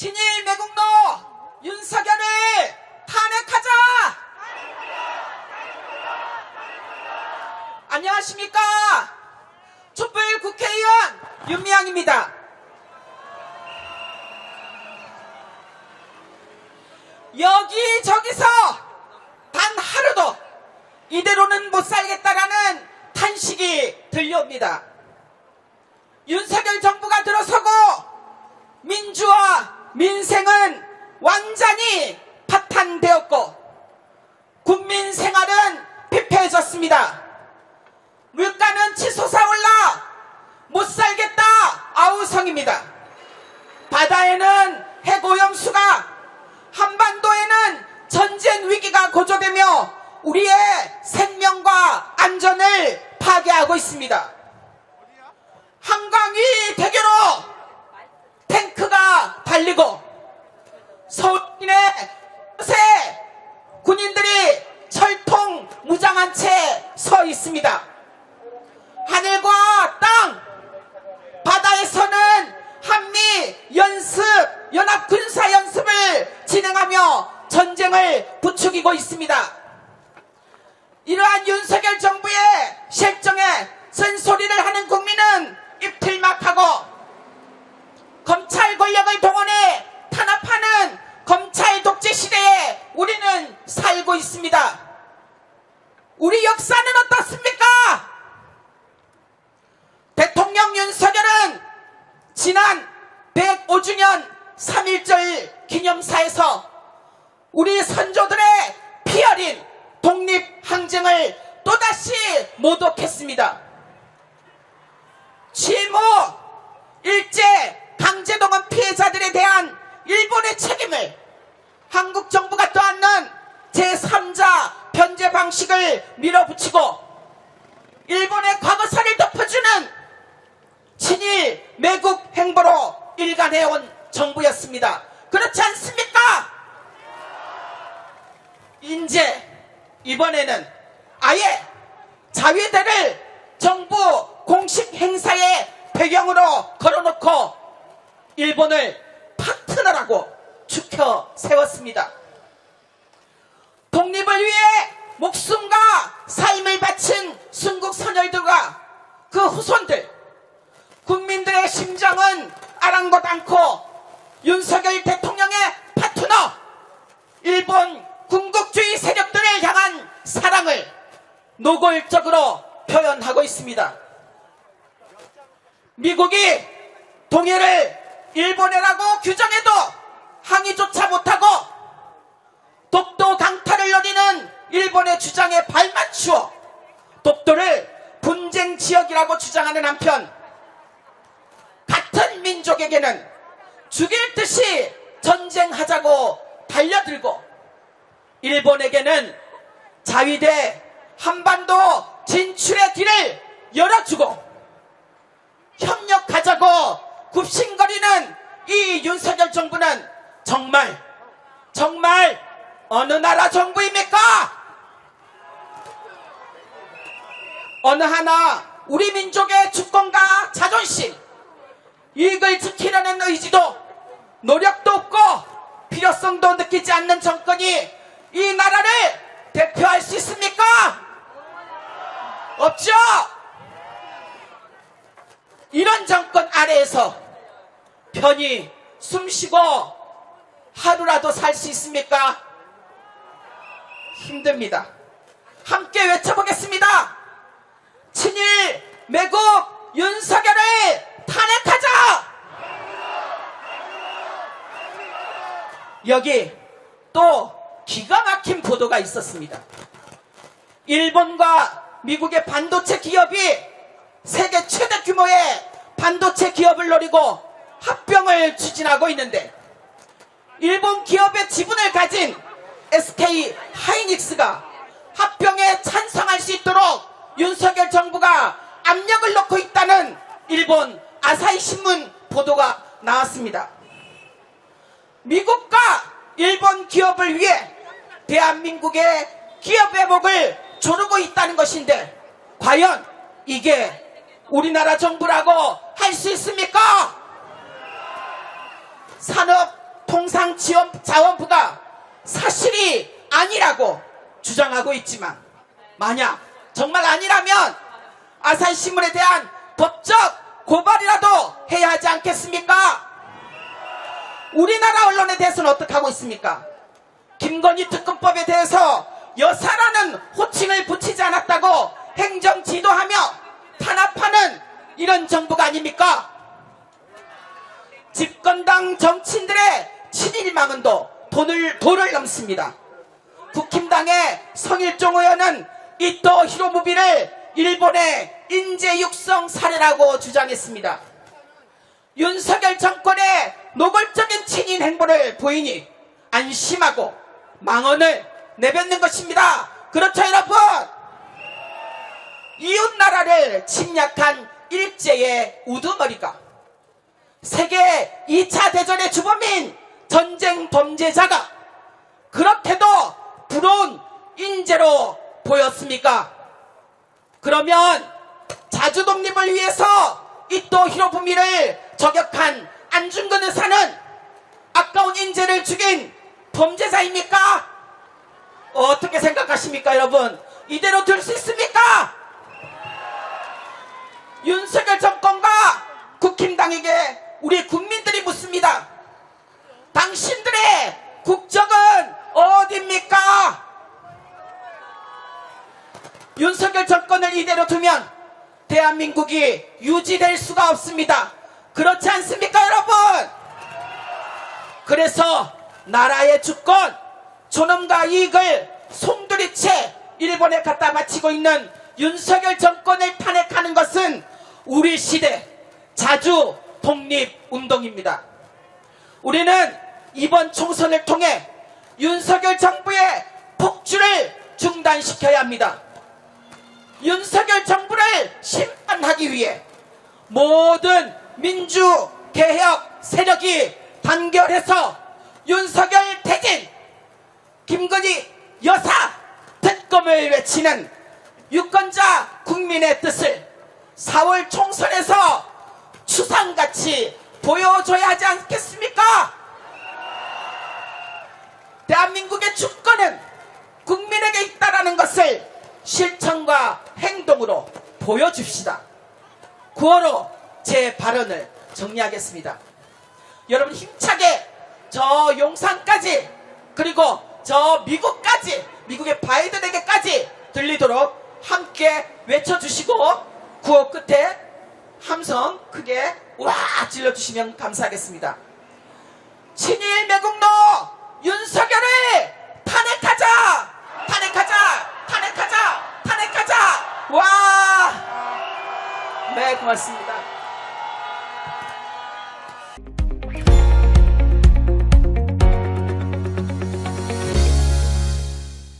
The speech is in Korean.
친일 매국노 윤석열을 탄핵하자! 안녕하십니까? 촛불 국회의원 윤미향입니다. 여기저기서 단 하루도 이대로는 못 살겠다라는 탄식이 들려옵니다. 윤석열 정부가 들어서고 민주화 민생은 완전히 파탄되었고 국민 생활은 피폐해졌습니다. 물가는 치솟아 올라 못 살겠다 아우성입니다. 바다에는 핵오염수가, 한반도에는 전쟁 위기가 고조되며 우리의 생명과 안전을 파괴하고 있습니다. 한강위 대교로 탱크가 달리고 서울 시내 곳에 군인들이 철통 무장한 채 서 있습니다. 하늘과 땅, 바다에서는 한미 연습, 연합 군사 연습을 진행하며 전쟁을 부추기고 있습니다. 이러한 윤석열 정부의 실정에 쓴소리를 하는 국민은 입틀막하고 검찰 권력을 동원해 탄압하는 검찰 독재 시대에 우리는 살고 있습니다. 우리 역사는 어떻습니까? 대통령 윤석열은 지난 105주년 3.1절 기념사에서 우리 선조들의 피 어린 독립항쟁을 또다시 모독했습니다. 취모, 일제, 강제동원 피해자들에 대한 일본의 책임을 한국 정부가 떠안는 제3자 변제 방식을 밀어붙이고 일본의 과거사를 덮어주는 친일 매국 행보로 일관해온 정부였습니다. 그렇지 않습니까? 이번에는 아예 자위대를 정부 공식 행사의 배경으로 걸어놓고 일본을 파트너라고 추켜 세웠습니다. 독립을 위해 목숨과 삶을 바친 순국 선열들과 그 후손들, 국민들의 심정은 아랑곳 않고 윤석열 대통령의 파트너 일본 군국주의 세력들을 향한 사랑을 노골적으로 표현하고 있습니다. 미국이 동해를 일본해라고 규정해도 항의조차 못하고 독도 강탈을 노리는 일본의 주장에 발맞추어 독도를 분쟁 지역이라고 주장하는 한편 같은 민족에게는 죽일 듯이 전쟁하자고 달려들고 일본에게는 자위대 한반도 진출의 길을 열어주고 협력하자고 굽신거리는 이 윤석열 정부는 정말 어느 나라 정부입니까? 어느 하나 우리 민족의 주권과 자존심, 이익을 지키려는 의지도 노력도 없고 필요성도 느끼지 않는 정권이 이 나라를 대표할 수 있습니까? 없죠? 이런 정권 아래에서 편히 숨쉬고 하루라도 살 수 있습니까? 힘듭니다. 함께 외쳐보겠습니다. 친일 매국 윤석열을 탄핵하자! 여기 또 기가 막힌 보도가 있었습니다. 일본과 미국의 반도체 기업이 세계 최대 규모의 반도체 기업을 노리고 합병을 추진하고 있는데 일본 기업의 지분을 가진 SK 하이닉스가 합병에 찬성할 수 있도록 윤석열 정부가 압력을 넣고 있다는 일본 아사히 신문 보도가 나왔습니다. 미국과 일본 기업을 위해 대한민국의 기업의 목을 조르고 있다는 것인데 과연 이게 우리나라 정부라고 할 수 있습니까? 산업 통상자원부가 사실이 아니라고 주장하고 있지만, 만약 정말 아니라면 아산신문에 대한 법적 고발이라도 해야 하지 않겠습니까? 우리나라 언론에 대해서는 어떻게 하고 있습니까? 김건희 특검법에 대해서 여사라는 호칭을 붙이지 않았다고 행정 지도하며 탄압하는 이런 정부가 아닙니까? 집권당 정치인들의 친일망언도 도를 넘습니다. 국힘당의 성일종 의원은 이토 히로부미를 일본의 인재 육성 사례라고 주장했습니다. 윤석열 정권의 노골적인 친인 행보를 보이니 안심하고 망언을 내뱉는 것입니다. 그렇죠, 여러분? 이웃나라를 침략한 일제의 우두머리가 세계 2차 대전의 주범인 전쟁 범죄자가 그렇게도 부러운 인재로 보였습니까? 그러면 자주 독립을 위해서 이토 히로부미를 저격한 안중근 의사는 아까운 인재를 죽인 범죄자입니까? 어떻게 생각하십니까, 여러분? 이대로 둘 수 있습니까? 윤석열 정권과 국힘당에게 우리 국민들이 묻습니다. 당신들의 국적은 어디입니까? 윤석열 정권을 이대로 두면 대한민국이 유지될 수가 없습니다. 그렇지 않습니까, 여러분? 그래서 나라의 주권, 존엄과 이익을 송두리째 일본에 갖다 바치고 있는 윤석열 정권을 탄핵하는 것은 우리 시대 자주 독립운동입니다. 우리는 이번 총선을 통해 윤석열 정부의 폭주를 중단시켜야 합니다. 윤석열 정부를 심판하기 위해 모든 민주개혁 세력이 단결해서 윤석열 퇴진, 김건희 여사 특검을 외치는 유권자 국민의 뜻을 4월 총선에서 추상같이 보여줘야 하지 않겠습니까? 대한민국의 주권은 국민에게 있다라는 것을 실천과 행동으로 보여줍시다. 구호로 제 발언을 정리하겠습니다. 여러분, 힘차게 저 용산까지, 그리고 저 미국까지, 미국의 바이든에게까지 들리도록 함께 외쳐주시고 구호 끝에 함성 크게 와 질러주시면 감사하겠습니다. 친일 매국노 윤석열을 탄핵하자! 탄핵하자! 탄핵하자! 탄핵하자! 와! 네, 고맙습니다.